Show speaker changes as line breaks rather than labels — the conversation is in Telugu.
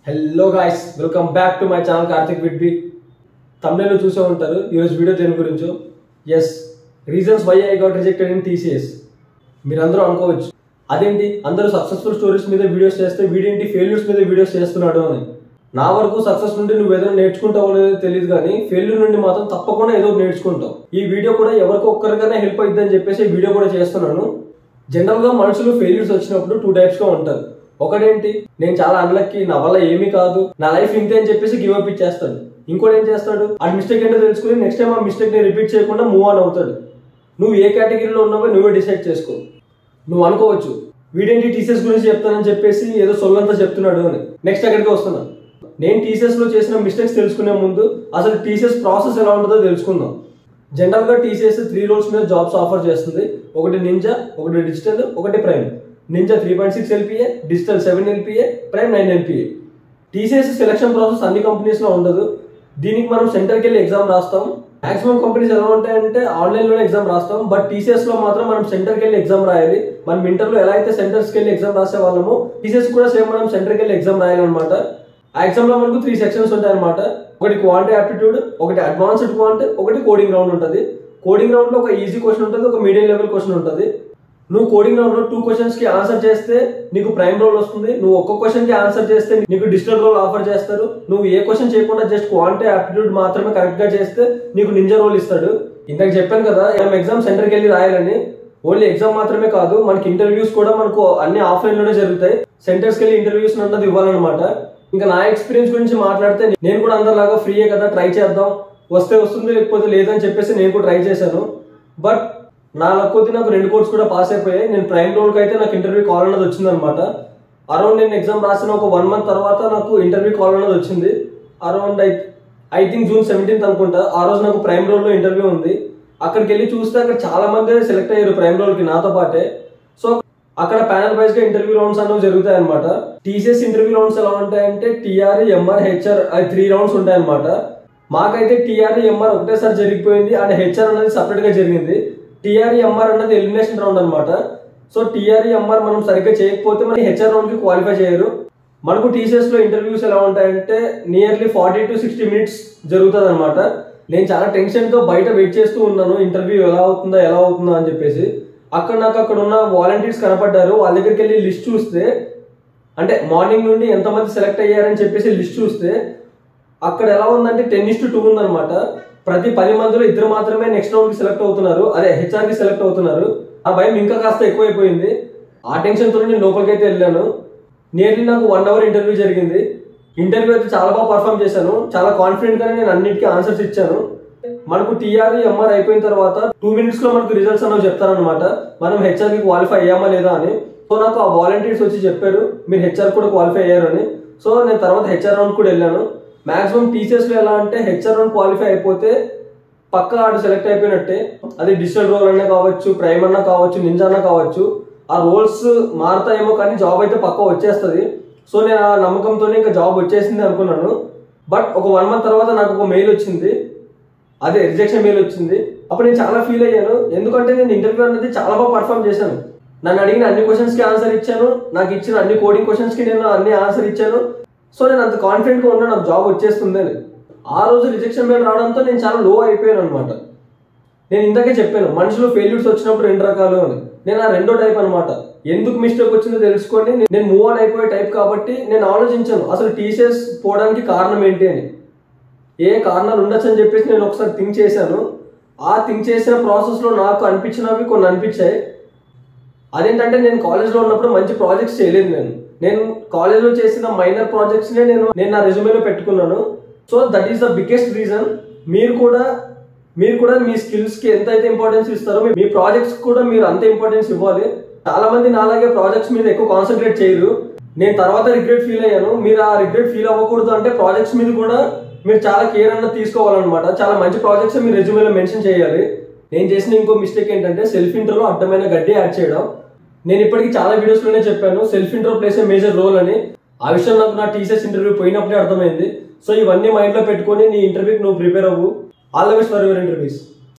Hello guys, welcome back to my channel Karthik with B. తమ్నెల్లో చూసే ఉంటారు ఈరోజు వీడియో దేని గురించో. Yes, reasons why I got rejected in TCS. మీరందరూ అనుకోవచ్చు, అదేంటి అందరూ సక్సెస్ఫుల్ స్టోరీస్ మీద వీడియోస్ చేస్తే వీడేంటి ఫెయిల్యూర్స్ మీద వీడియోస్ చేస్తున్నాడు అని. నా వరకు సక్సెస్ నుండి నువ్వు ఏదైనా నేర్చుకుంటావు అనేది తెలియదు, కానీ ఫెయిల్యూర్ నుండి మాత్రం తప్పకుండా ఏదో నేర్చుకుంటావు. ఈ వీడియో కూడా ఎవరికో ఒక్కరికైనా హెల్ప్ అవుతుంది అని చెప్పేసి ఈ వీడియో కూడా చేస్తున్నాను. జనరల్గా మనుషులు ఫెయిల్యూర్స్ వచ్చినప్పుడు 2 typesగా ఉంటారు. ఒకటేంటి, నేను చాలా అన్లక్కీ, నా వల్ల ఏమీ కాదు, నా లైఫ్ ఇంతే అని చెప్పేసి గివ్ అప్ ఇచ్చేస్తాడు. ఇంకోటి ఏం చేస్తాడు, ఆ మిస్టేక్ ఏంటో తెలుసుకుని నెక్స్ట్ టైం ఆ మిస్టేక్ ని రిపీట్ చేయకుండా మూవ్ ఆన్ అవుతాడు. నువ్వు ఏ కేటగిరీలో ఉన్నావో నువ్వే డిసైడ్ చేసుకో. నువ్వు అనుకోవచ్చు, వీడేంటి టీసీఎస్ గురించి చెప్తానని చెప్పేసి ఏదో సొల్లంతా చెప్తున్నాడు అని. నెక్స్ట్ అక్కడికి వస్తున్నాను. నేను టీసీఎస్ లో చేసిన మిస్టేక్స్ తెలుసుకునే ముందు అసలు టీసీఎస్ ప్రాసెస్ ఎలా ఉంటుందో తెలుసుకుందాం. జనరల్ గా టీసీఎస్ 3 roles మీద జాబ్స్ ఆఫర్ చేస్తుంది. ఒకటి నింజా, ఒకటి డిజిటల్, ఒకటి prime. Ninja 3.6 LPA, digital 7 LPA, prime 9 LPA. TCS selection process అన్ని కంపెనీస్ లో ఉండదు. దీనికి మనం సెంటర్కి వెళ్ళి ఎగ్జామ్ రాస్తాం. మాక్సిమం కంపెనీస్ ఎలా ఉంటాయంటే ఆన్లైన్ లోనే ఎగ్జామ్ రాస్తాం. బట్ టీసీఎస్ లో మాత్రం మనం సెంటర్కి వెళ్ళి ఎగ్జామ్ రాయాలి. మనం ఇంటర్లో ఎలా అయితే సెంటర్స్కి వెళ్ళి ఎగ్జామ్ రాసే వాళ్ళము, టీసీఎస్ కూడా సేమ్ మనం సెంటర్కి వెళ్ళి ఎగ్జామ్ రాయాలన్నమాట. ఆ ఎగ్జామ్ లో మనకు 3 sections ఉంటాయి అనమాట. ఒకటి క్వాంట్ యాప్టిట్యూడ్, ఒకటి అడ్వాన్స్డ్ క్వాంట్, ఒకటి కోడింగ్ రౌండ్ ఉంటుంది. కోడింగ్ రౌండ్ లో ఒక ఈజీ క్వశ్చన్ ఉంటుంది, ఒక మీడియం లెవెల్ క్వశ్చన్ ఉంటుంది. నువ్వు కోడింగ్ రౌండ్ లో 2 questions కి ఆన్సర్ చేస్తే నీకు ప్రైమ్ రోల్ వస్తుంది. నువ్వు ఒక్క క్వశ్చన్ కి ఆన్సర్ చేస్తే నీకు డిజిటల్ రోల్ ఆఫర్ చేస్తారు. నువ్వు ఏ క్వశ్చన్ చేయకుండా జస్ట్ క్వాంట్ యాప్టిట్యూడ్ మాత్రమే కరెక్ట్ గా చేస్తే నీకు నింజా రోల్ ఇస్తాడు. ఇందాక చెప్పాను కదా, మనం ఎగ్జామ్ సెంటర్కి వెళ్ళి రాయాలని. ఓన్లీ ఎగ్జామ్ మాత్రమే కాదు, మనకి ఇంటర్వ్యూస్ కూడా మనకు అన్ని ఆఫ్లైన్ లోనే జరుగుతాయి. సెంటర్స్కి వెళ్ళి ఇంటర్వ్యూస్ అన్నది ఇవ్వాలన్నమాట. ఇంకా నా ఎక్స్పీరియన్స్ గురించి మాట్లాడితే, నేను కూడా అందరిలాగా ఫ్రీయే కదా, ట్రై చేద్దాం, వస్తే వస్తుంది లేకపోతే లేదని చెప్పేసి నేను కూడా ట్రై చేశాను. బట్ నా లక్కొద్ది నాకు 2 కోర్స్ కూడా పాస్ అయిపోయాయి. నేను ప్రైమ్ రోల్కి అయితే నాకు ఇంటర్వ్యూ కాల్ అన్నది వచ్చిందనమాట. అరౌండ్ నేను ఎగ్జామ్ రాసిన ఒక 1 month తర్వాత నాకు ఇంటర్వ్యూ కాల్ అన్నది వచ్చింది. Around I think June 17th అనుకుంటా. ఆ రోజు నాకు ప్రైమ్ రోల్లో ఇంటర్వ్యూ ఉంది. అక్కడికి వెళ్ళి చూస్తే అక్కడ చాలా మంది సెలెక్ట్ అయ్యారు ప్రైమ్ రోల్కి నాతో పాటే. సో అక్కడ ప్యానల్ వైజ్ గా ఇంటర్వ్యూ రౌండ్స్ అనేవి జరుగుతాయి అనమాట. టీసీఎస్ ఇంటర్వ్యూ రౌండ్స్ ఎలా ఉంటాయంటే TR, MR, HR 3 rounds ఉంటాయి అనమాట. మాకైతే TR, MR ఒకటేసారి జరిగిపోయింది అండ్ HR అనేది సపరేట్ గా జరిగింది. TR, MR అన్నది ఎలిమినేషన్ రౌండ్ అనమాట. సో TR, MR మనం సరిగ్గా చేయకపోతే మన HR రౌండ్ కి క్వాలిఫై చేయరు. మనకు టీసీఎస్ లో ఇంటర్వ్యూస్ ఎలా ఉంటాయంటే నియర్లీ 40 to 60 minutes జరుగుతుంది అనమాట. నేను చాలా టెన్షన్ తో బయట వెయిట్ చేస్తూ ఉన్నాను, ఇంటర్వ్యూ ఎలా అవుతుందా అని చెప్పేసి. నాకు అక్కడ ఉన్న వాలంటీర్స్ కనపడ్డారు. వాళ్ళ దగ్గరికి వెళ్ళి లిస్ట్ చూస్తే, అంటే మార్నింగ్ నుండి ఎంతమంది సెలెక్ట్ అయ్యారని చెప్పేసి లిస్ట్ చూస్తే అక్కడ ఎలా ఉందంటే 10:2 ఉందన్నమాట. ప్రతి 10 మందిలో 2 మాత్రమే నెక్స్ట్ రౌండ్ కి సెలెక్ట్ అవుతున్నారు, అదే HR కి సెలెక్ట్ అవుతున్నారు. ఆ భయం ఇంకా కాస్త ఎక్కువైపోయింది. ఆ టెన్షన్ తో నేను లోపలికి అయితే వెళ్ళాను. నియర్లీ నాకు 1 hour ఇంటర్వ్యూ జరిగింది. ఇంటర్వ్యూ అయితే చాలా బాగా పర్ఫామ్ చేశాను. చాలా కాన్ఫిడెంట్ గానే నేను అన్నిటికీ ఆన్సర్స్ ఇచ్చాను. మనకు TR, MR అయిపోయిన తర్వాత 2 minutes లో మనకు రిజల్ట్స్ అనేవి చెప్తారనమాట, మనం HR కి క్వాలిఫై అయ్యామా లేదా అని. సో నాకు ఆ వాలంటీర్స్ వచ్చి చెప్పారు, మీరు HR కూడా క్వాలిఫై అయ్యారని. సో నేను తర్వాత HR రౌండ్ కూడా వెళ్ళాను. మాక్సిమం టీసీఎస్ లో ఎలా అంటే HR రౌండ్ క్వాలిఫై అయిపోతే పక్కా ఆడు సెలెక్ట్ అయిపోయినట్టే. అది డిజిటల్ రోల్ అన్నా కావచ్చు, ప్రైమ్ అన్నా కావచ్చు, నింజా అన్నా కావచ్చు. ఆ రోల్స్ మారుతాయేమో కానీ జాబ్ అయితే పక్కా వచ్చేస్తుంది. సో నేను ఆ నమ్మకంతోనే ఇంకా జాబ్ వచ్చేసింది అనుకున్నాను. బట్ ఒక 1 month తర్వాత నాకు ఒక మెయిల్ వచ్చింది, అదే రిజెక్షన్ మెయిల్ వచ్చింది. అప్పుడు నేను చాలా ఫీల్ అయ్యాను, ఎందుకంటే నేను ఇంటర్వ్యూ అనేది చాలా బాగా పర్ఫామ్ చేశాను. నన్ను అడిగిన అన్ని క్వశ్చన్స్ కి ఆన్సర్ ఇచ్చాను, నాకు ఇచ్చిన అన్ని కోడింగ్ క్వశ్చన్స్ కి నేను అన్ని ఆన్సర్ ఇచ్చాను. సో నేను అంత కాన్ఫిడెంట్ గా ఉన్నా నాకు జాబ్ వచ్చేస్తుంది అని. ఆ రోజు రిజెక్షన్ మెయిల్ రావడంతో నేను చాలా లో అయిపోయాను అనమాట. నేను ఇందాకే చెప్పాను, మనుషులు ఫెయిల్యూర్స్ వచ్చినప్పుడు 2 రకాలు అని. నేను ఆ 2వ టైప్ అనమాట. ఎందుకు మిస్టేక్ వచ్చిందో తెలుసుకొని నేను మూవ్ ఆన్ అయిపోయే టైప్ కాబట్టి నేను ఆలోచించాను అసలు టీసీఎస్ పోవడానికి కారణం ఏంటి అని. ఏ కారణాలు ఉండొచ్చు అని చెప్పేసి నేను ఒకసారి థింక్ చేశాను. ఆ థింక్ చేసిన ప్రాసెస్లో నాకు అనిపించినవి కొన్ని అనిపించాయి. అదేంటంటే, నేను కాలేజ్లో ఉన్నప్పుడు మంచి ప్రాజెక్ట్స్ చేయలేదు. నేను కాలేజ్లో చేసిన మైనర్ ప్రాజెక్ట్స్నే నేను నా రెజ్యూమేలో పెట్టుకున్నాను. So that is the biggest reason. మీరు కూడా మీ స్కిల్స్కి ఎంత అయితే ఇంపార్టెన్స్ ఇస్తారో మీ ప్రాజెక్ట్స్ కూడా మీరు అంత ఇంపార్టెన్స్ ఇవ్వాలి. చాలా మంది నాలాగే ప్రాజెక్ట్స్ మీద ఎక్కువ కాన్సన్ట్రేట్ చేయరు. నేను తర్వాత రిగ్రెట్ ఫీల్ అయ్యాను. మీరు ఆ రిగ్రెట్ ఫీల్ అవ్వకూడదు అంటే ప్రాజెక్ట్స్ మీద కూడా మీరు చాలా కేర్ అన్నది తీసుకోవాలన్నమాట. చాలా మంచి ప్రాజెక్ట్స్ మీరు రెజ్యూమేలో మెన్షన్ చేయాలి. నేను చేసిన ఇంకో మిస్టేక్ ఏంటంటే సెల్ఫ్ ఇంట్రోలో అడ్డమైన గడ్డి యాడ్ చేయడం. నేను ఇప్పటికీ చాలా వీడియోస్లోనే చెప్పాను, self intro place a major role అని. ఆ విషయం నాకు నా టీసీఎస్ ఇంటర్వ్యూ పోయినప్పుడే అర్థమైంది. సో ఇవన్నీ మైండ్లో పెట్టుకొని నీ ఇంటర్వ్యూకి నువ్వు ప్రిపేర్ అవ్వు. All the best for your interviews.